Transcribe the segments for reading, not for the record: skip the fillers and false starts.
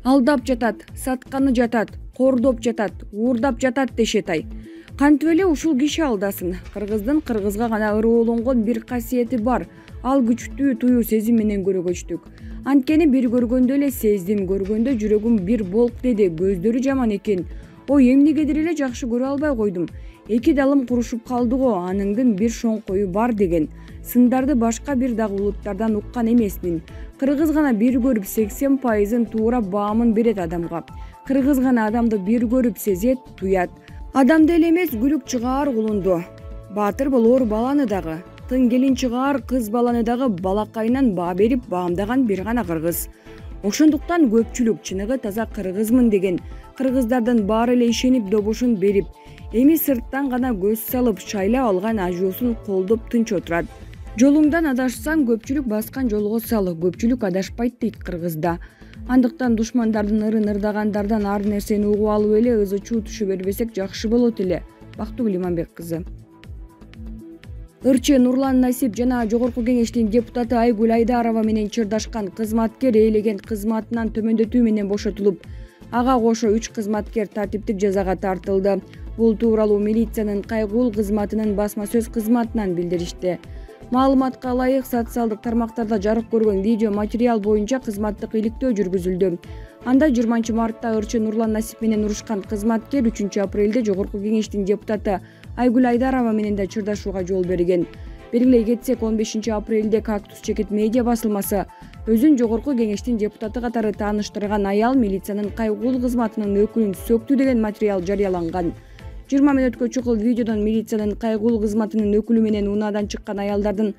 алдап жатат, сатканы жатат, кордоп жатат, уурдап жатат дешет ай. Кантип эле ушул киши алдасын? Кыргыздын кыргызга гана ырыолонгон бир касиети бар. Ал күчтүү тую сезим менен көрөгөчтүк. Анткени бир көргөндө эле сездим, көргөндө жүрөгүм бир болк деди. Көздөрү жаман экен. Ой, эмнегедир эле жакшы көрө албай койдум. Эки далым курушуп калды го, аныңдын бир шоңкою бар деген. Сындарды башка бир дагы улуттардан уккан эмесмин. Кыргыз гана бир көрүп 80% туура баамын берет адамга. Кыргыз гана адамды бир көрүп сезет, туят. Адамды эле эмес, күлүк чыгаар кулунду. Баатыр болор баланы дагы. Тың келин чыгаар кыз баланы дагы балакайынан баа берип баамдаган бир гана кыргыз. Ошондуктан көпчүлүк чыныгы таза кыргызмын деген кыргыздардын баары эле ишенип добушун берип, эми сырттан гана көз салып шайлап алган ажоосун колдоп тынч отурат. Жолуңдан адашсаң көпчүлүк баскан жолго сал, көпчүлүк адашпайт дейт кыргызда. Андыктан душмандардын ырын ырдагандардан ар нерсени угуп алып эле ызы чуу түшө бербесек жакшы болот эле. Бактыгүл Иманбек кызы. ырчы Нурлан Насип жана Жогорку Кеңештин депутаты Айгүл Айдарова менен чырдашкан кызматкер ээлеген кызматынан төмөндөтүү менен бошотулуп, ага кошо 3 кызматкер тартиптик жазага тартылды. Бул тууралуу милициянын кайгуул кызматынын басма сөз кызматынан билдиришти. Маалыматка ылайык, социалдык тармактарда жарык көргөн видео материал боюнча кызматтык иликтөө жүргүзүлдү. Анда 20 мартта ырчы Нурлан Насип менен урушкан кызматкер 3 апрелде Жогорку Кеңештин депутаты Айгүл Айдарова менен да чырдашууга жол берген. Белгилей кетсек, 15 апрелде Кактус Чекит медиа басылмасы өзүн Жогорку Кеңештин депутаты катары тааныштырган аял милициянын кайгуул кызматынын өкүлүн сөктү деген материал жарыяланган. 20 мүнөткө чукул видеодон милициянын кайгуул кызматынын өкүлү менен унаадан чыккан аялдардын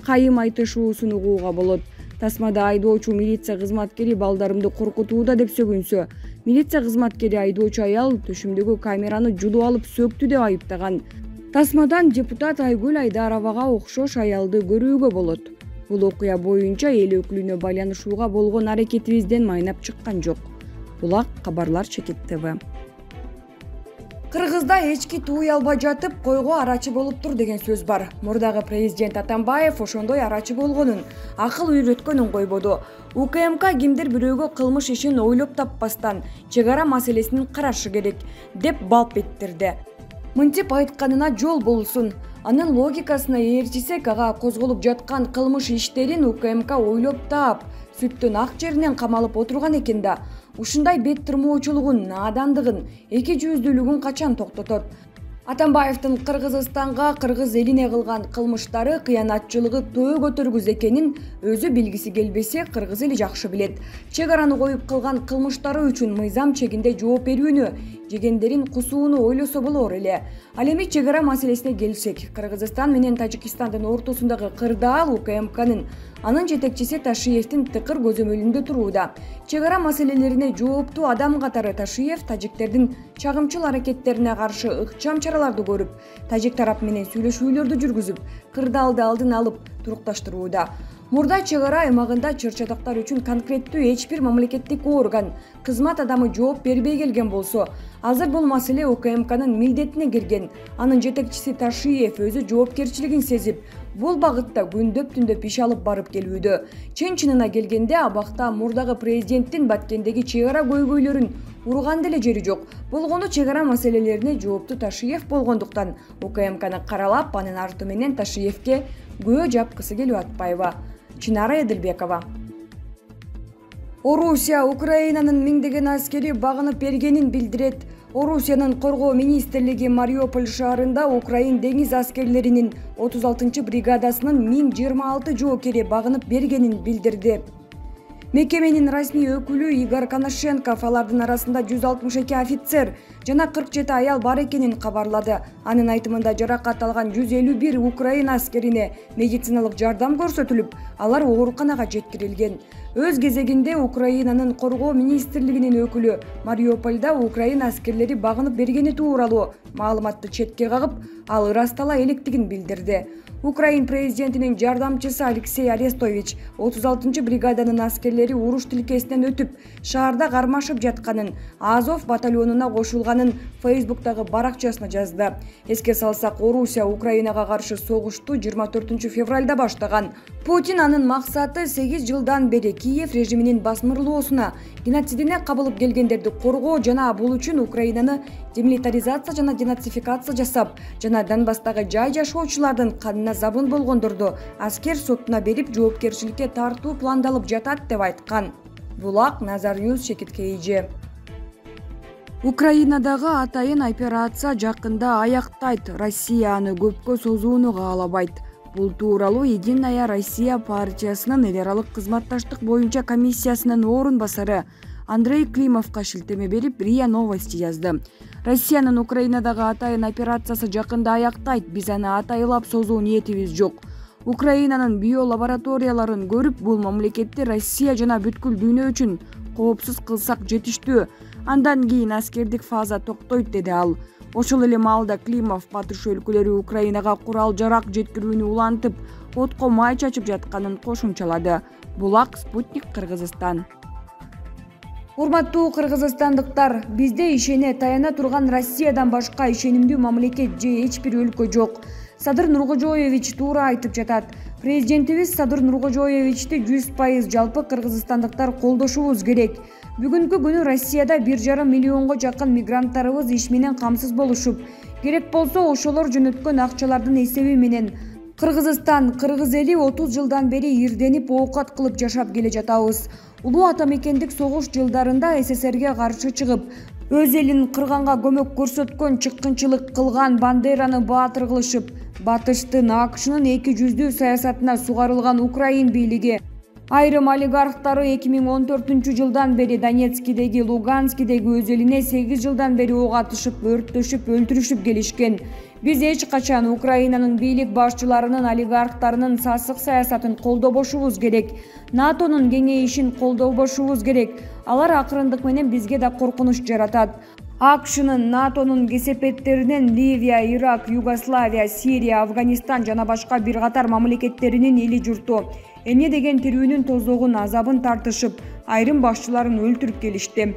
кайым айтышуусун угууга болот. Тасмада айдоочу милиция кызматкери балдарымды коркутууда деп сөгүнсө, милиция кызматкери айдоочу аял төшүмдөгү камераны жулуп алып сөктү деп айыптаган. Тасмадан депутат Айгүл Айдаровага окшош аялды көрүүгө болот. Бул окуя боюнча эл өкүлүнө байланышууга болгон аракетибизден майнап чыккан жок. Булак кабарлар Чекит ТВ. Кыргызда эчки тууй албай жатып, койго арачы болуп тур деген сөз бар. Мурдагы президент Атамбаев ошондой арачы болгонун, акыл үйрөткөнүн койбоду. УКМК кимдир бирөөгө кылмыш ишин ойлоп таппастан чек ара маселесин карашы керек деп балп ettирди. Мынтип айтканына жол болсун. Анын логикасына ээрчисек, ага козголуп жаткан кылмыш иштерин УКМК ойлоп таап, сүттүн ак жеринен камалып отурган экен да. Ушундай бет тырмоочулугун, наадандыгын, эки жүздүүлүгүн качан токтотот? Атамбаевдин Кыргызстанга, кыргыз элине кылган кылмыштары, кыянатчылыгы төө көтөргүз экенин өзү билгиси келбесе, кыргыз эли жакшы билет. Чек араны коюп кылган кылмыштары үчүн мыйзам чегинде жооп берүүнү, жегендерин кусууну ойлосо болор эле. Ал эми чек ара маселесине келсек, Кыргызстан менен Тажикстандын ортосундагы кырдаал УКМКнын анын жетекчиси Ташиевдин тыкыр көзөмөлүндө турууда. Чек ара маселелерине жооптуу адам катары Ташиев тажиктердин чагымчыл аракеттерине каршы ыкчам чараларды көрүп, тажик тарап менен сүйлөшүүлөрдү жүргүзүп, кырдаалды алдын алып турукташтырууда. Мурда чек ара аймагында чыр-чатактар үчүн конкреттүү эч бир мамлекеттик орган, кызмат адамы жооп бербей келген болсо, азыр бул маселе УКМКнын милдетине кирген. Анын жетекчиси Ташиев өзү жоопкерчилигин сезип, бул багытта күндөп-түндөп иш алып барып келүүдө. Чын-чынына келгенде, абакта мурдагы президенттин Баткендеги чек ара көйгөйлөрүн урган деле жери жок. Болгону чек ара маселелерине жооптуу Ташиев болгондуктан УКМКны каралап, анын арты менен Ташиевке күбө жапкысы келип атпайбы? Чынара Эдилбекова. Орусия Украинанын миңдеген аскери багынып бергенин билдирет. Орусиянын коргоо министрлиги Мариуполь шаарында Украин деңиз аскерлеринин 36 бригадасынын 1026 жоокери багынып бергенин билдирди. Мекеменин расмий өкүлү Игорь Коношенков алардын арасында 162 офицер жана 47 аял бар экенин кабарлады. Анын айтымында жаракат алган 151 Украин аскерине медициналык жардам көрсөтүлүп, алар ооруканага жеткирилген. Өз кезегинде Украинанын коргоо министрлигинин өкүлү Мариупольда Украин аскерлери багынып бергени тууралуу маалыматты четке кагып, ал ырастала электигин билдирди. Украин президентинин жардамчысы Алексей Арестович 36-бригаданын аскерлери уруш тилкесинен өтүп, шаарда кармашып жатканын, Азов батальонуна кошулганын Facebook'тагы баракчасына жазды. Эске салсак, Орусия Украинага каршы согушту 24 февралда баштаган. Путин анын максаты 8 жылдан бери Киев режиминин басмырлоосуна, геноцидине кабылып келгендерди коргоо жана бул үчүн Украинаны демилитаризация жана денацификация жасап, жана Донбасстагы жай жашоочулардын канына забын болгондорду аскер сотуна берип жоопкерчиликке тартуу пландалып жатат деп айткан. Булак Назар Ньюс Шекиткейже. Украинадагы атайын операция жакында аяктайт. Россия аны көпкө созууну каалабайт. Бул тууралуу Единая Россия партиясынын эл аралык кызматташтык боюнча комиссиясынын орун басары Андрей Климовго шилтеме берип РИА Новости жазды. Россиянын Украинадагы атайын операциясы жакында аяктайт. Биз аны атайылап созуу ниетибиз жок. Украинанын биолабораторияларын көрүп, бул мамлекетти Россия жана бүткүл дүйнө үчүн коопсуз кылсак жетиштүү. Андан кийин аскердик фаза токтойт, деди ал. Ошол эле маалда Климов батыш өлкөлөрү Украинага курал-жарак жеткирүүнү улантып, отко май чачып жатканын кошумчалады. Булак Спутник Кыргызстан. Урматтуу кыргызстандыктар, бизде ишене таяна турган Россиядан башка ишенимдүү мамлекет же эч бир өлкө жок. Садыр Нуркожоевич туура айтып жатат. Президентибиз Садыр Нуркожоевичти 100% жалпы кыргызстандыктар колдошубуз керек. Бүгүнкү күнү Россияда 1,5 миллионго жакын мигранттарыбыз иш менен камсыз болушуп, керек болсо ошолор жөнөткөн акчалардын эсеби менен Кыргызстан, кыргыз эли 30 жылдан бери ирденип оокат кылып жашап келе жатабыз. Улуу ата мекендик согуш жылдарында СССРге каршы чыгып, өз элин кырганга көмөк көрсөткөн, чыккынчылык кылган Бандераны баатыр кылышып, батыштын АКШнын эки жүздүү саясатына сугарылган Украин бийлиги айрым олигархтары 2014 жылдан бери Донецкидеги, Луганскидеги өз элине 8 жылдан бери ок атышып, өрттөшүп, өлтүрүшүп келишкен. Биз эч качан Украинанын бийлик башчыларынын, олигархтарынын сасык саясатын колдобошубуз керек. НАТОнун кеңейишин колдобошубуз керек. Алар акырындык менен бизге да коркунуч жаратат. АКШнын, НАТОнун кесепеттеринен Ливия, Ирак, Югославия, Сирия, Афганистан жана башка бир катар мамлекеттеринин эли журту эмне деген тирүүнүн тозогун, азабын тартышып, айрым башчыларын өлтүрүп келишти.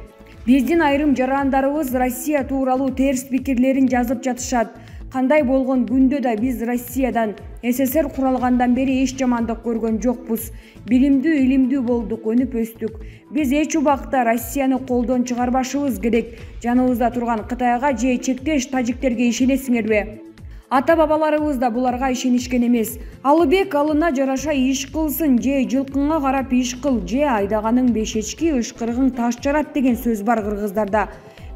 Биздин айрым жарандарыбыз Россия тууралуу терс пикирлерин жазып жатышат. Кандай болгон күндө да биз Россиядан, СССР куралгандан бери эч жамандык көргөн жокпуз. Билимдүү, илимдүү болдук, өнүп өстүк. Биз эч убакта Россияны колдон чыгарбашыбыз керек. Жаныбызда турган Кытайга же чектеш тажиктерге ишенесиңерби? Ата-бабаларыбыз да буларга ишенишкен эмес. Алыбек алына жараша иш кылсын, же жылкыңа карап иш кыл, же айдаганың бешечки, ышкырыгың таш жарат деген сөз бар кыргыздарда.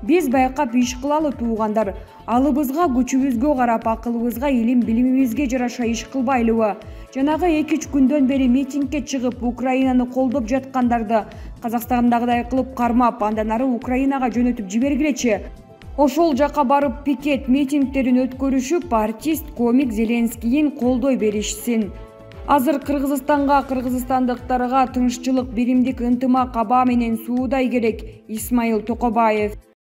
Биз байкап иш кылалы туугандар. Алыбызга, күчүбүзгө карап, акылыбызга, илим билимибизге жараша иш кылбайлыбы? Жанагы 2-3 күндөн бери митингге чыгып, Украинаны колдоп жаткандарды Казакстандагыдай кылып кармап, андан ары Украинага жөнөтүп жибергилечи. Ошол жака барып пикет митингдерин өткөрүшүп, артист, комик Зеленскийин колдой беришсин. Азыр Кыргызстанга, кыргызстандыктарга тынччылык, биримдик, ынтымак, аба менен суудай керек. Исмаил Токобаев.